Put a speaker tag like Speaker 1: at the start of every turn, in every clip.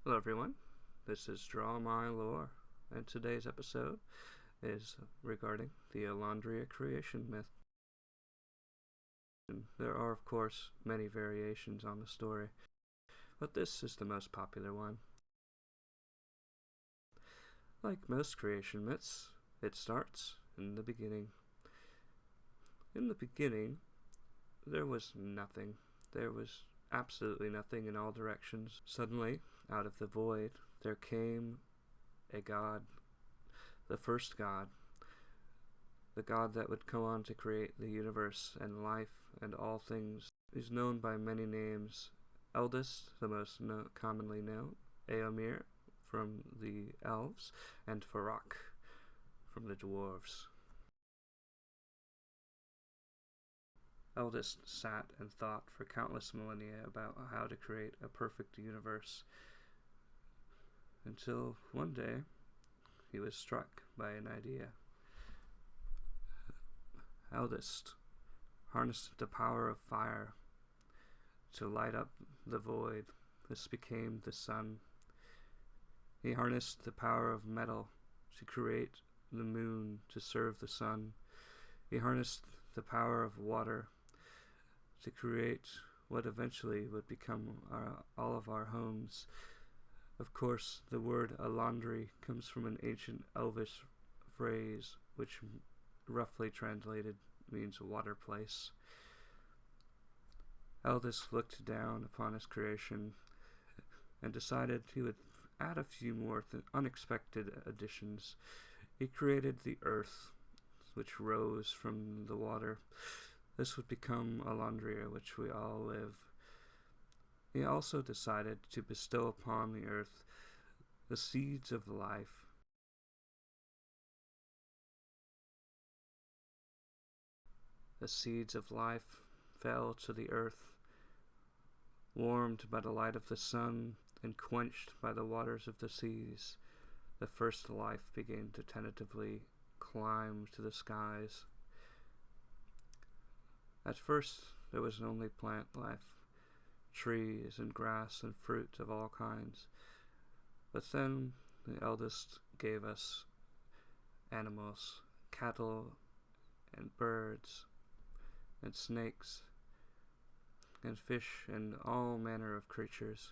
Speaker 1: Hello everyone, this is Draw My Lore, and today's episode is regarding the Alandria creation myth. There are, of course, many variations on the story, but this is the most popular one. Like most creation myths, it starts in the beginning. In the beginning, there was nothing. There was absolutely nothing in all directions. Suddenly, out of the void, there came a god, the first god, the god that would go on to create the universe and life and all things. He's known by many names. Eldest, the most commonly known, Eomir from the elves, and Farak from the dwarves. Eldest sat and thought for countless millennia about how to create a perfect universe, until one day he was struck by an idea. Eldest harnessed the power of fire to light up the void. This became the sun. He harnessed the power of metal to create the moon to serve the sun. He harnessed the power of water to create what eventually would become all of our homes. Of course, the word Alandri comes from an ancient Elvish phrase which roughly translated means water place. Eldest looked down upon his creation and decided he would add a few more unexpected additions. He created the earth, which rose from the water. This would become Alandria, which we all live. He also decided to bestow upon the earth the seeds of life. The seeds of life fell to the earth, warmed by the light of the sun and quenched by the waters of the seas. The first life began to tentatively climb to the skies. At first, there was only plant life, trees and grass and fruit of all kinds. But then the eldest gave us animals, cattle and birds and snakes and fish and all manner of creatures.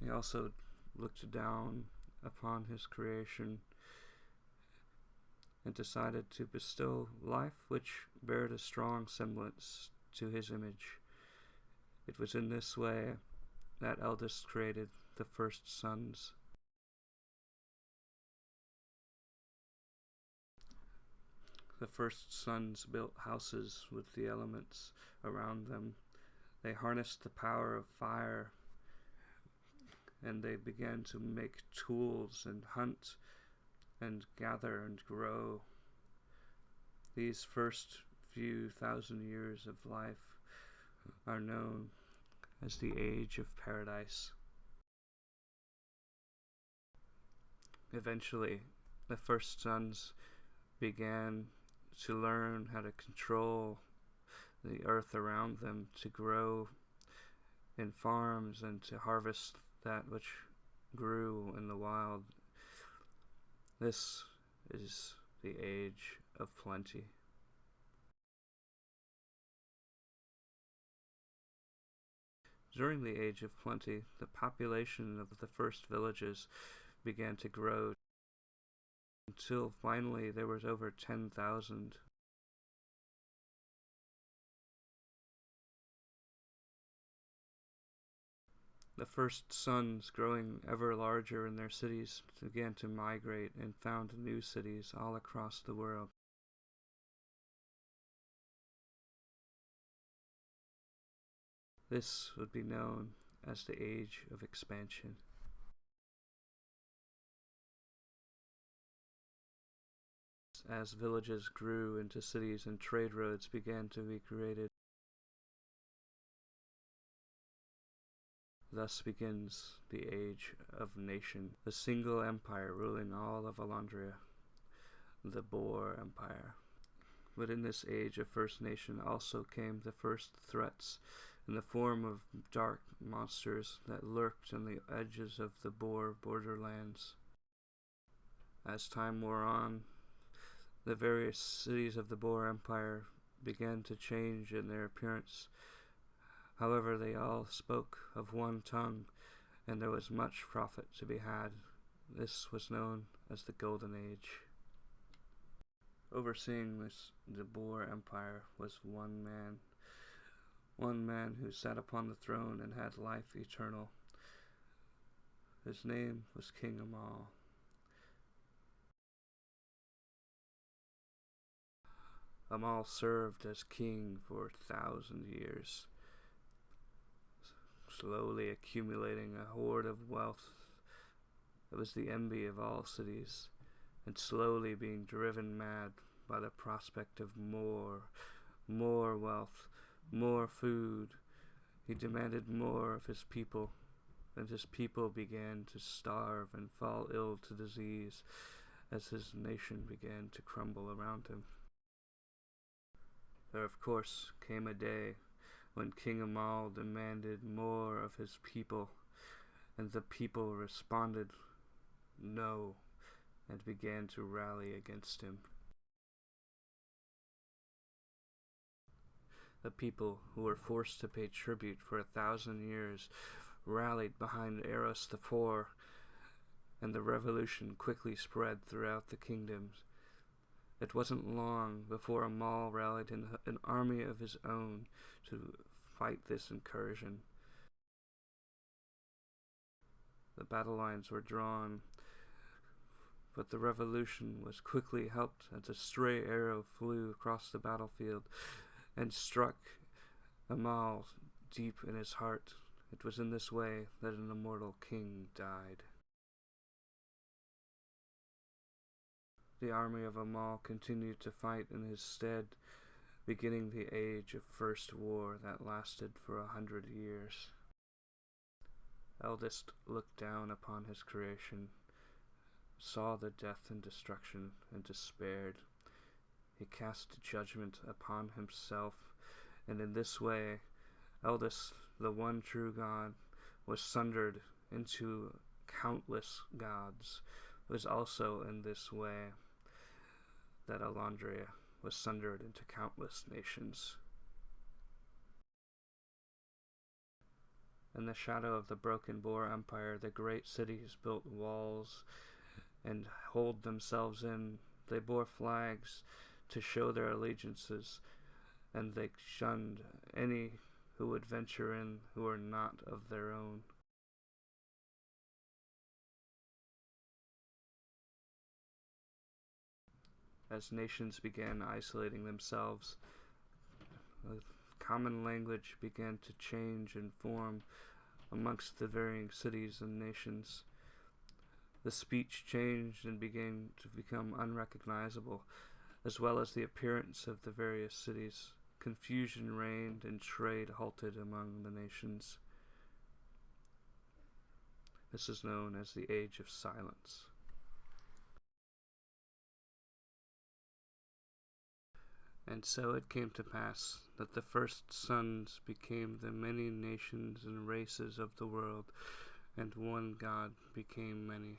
Speaker 1: He also looked down upon his creation and decided to bestow life which bared a strong semblance to his image. It was in this way that eldest created the first sons. The first sons built houses with the elements around them. They harnessed the power of fire, and they began to make tools and hunt and gather and grow. These first few thousand years of life are known as the Age of Paradise. Eventually, the first sons began to learn how to control the earth around them, to grow in farms and to harvest that which grew in the wild. This is the Age of Plenty. During the Age of Plenty, the population of the first villages began to grow until finally there was over 10,000. The first sons, growing ever larger in their cities, began to migrate and found new cities all across the world. This would be known as the Age of Expansion. As villages grew into cities and trade roads began to be created, thus begins the Age of Nation, the single empire ruling all of Alandria, the Boer Empire. But in this age of First Nation also came the first threats in the form of dark monsters that lurked on the edges of the Boer borderlands. As time wore on, the various cities of the Boer Empire began to change in their appearance. However, they all spoke of one tongue, and there was much profit to be had. This was known as the Golden Age. Overseeing the Boer Empire was one man who sat upon the throne and had life eternal. His name was King Amal. Amal served as king for 1,000 years, slowly accumulating a hoard of wealth that was the envy of all cities, and slowly being driven mad by the prospect of more wealth, more food. He demanded more of his people, and his people began to starve and fall ill to disease as his nation began to crumble around him. There, of course, came a day when King Amal demanded more of his people, and the people responded no, and began to rally against him. The people, who were forced to pay tribute for 1,000 years, rallied behind Eros IV, and the revolution quickly spread throughout the kingdoms. It wasn't long before Amal rallied an army of his own to fight this incursion. The battle lines were drawn, but the revolution was quickly helped as a stray arrow flew across the battlefield and struck Amal deep in his heart. It was in this way that an immortal king died. The army of Amal continued to fight in his stead, beginning the age of First War that lasted for 100 years. Eldest looked down upon his creation, saw the death and destruction, and despaired. He cast judgment upon himself, and in this way, Eldest, the one true God, was sundered into countless gods. It was also in this way that Alandria was sundered into countless nations. In the shadow of the broken Boer Empire, the great cities built walls and holed themselves in. They bore flags to show their allegiances, and they shunned any who would venture in who were not of their own. As nations began isolating themselves, a common language began to change and form amongst the varying cities and nations. The speech changed and began to become unrecognizable, as well as the appearance of the various cities. Confusion reigned and trade halted among the nations. This is known as the Age of Silence. And so it came to pass that the first sons became the many nations and races of the world, and one God became many.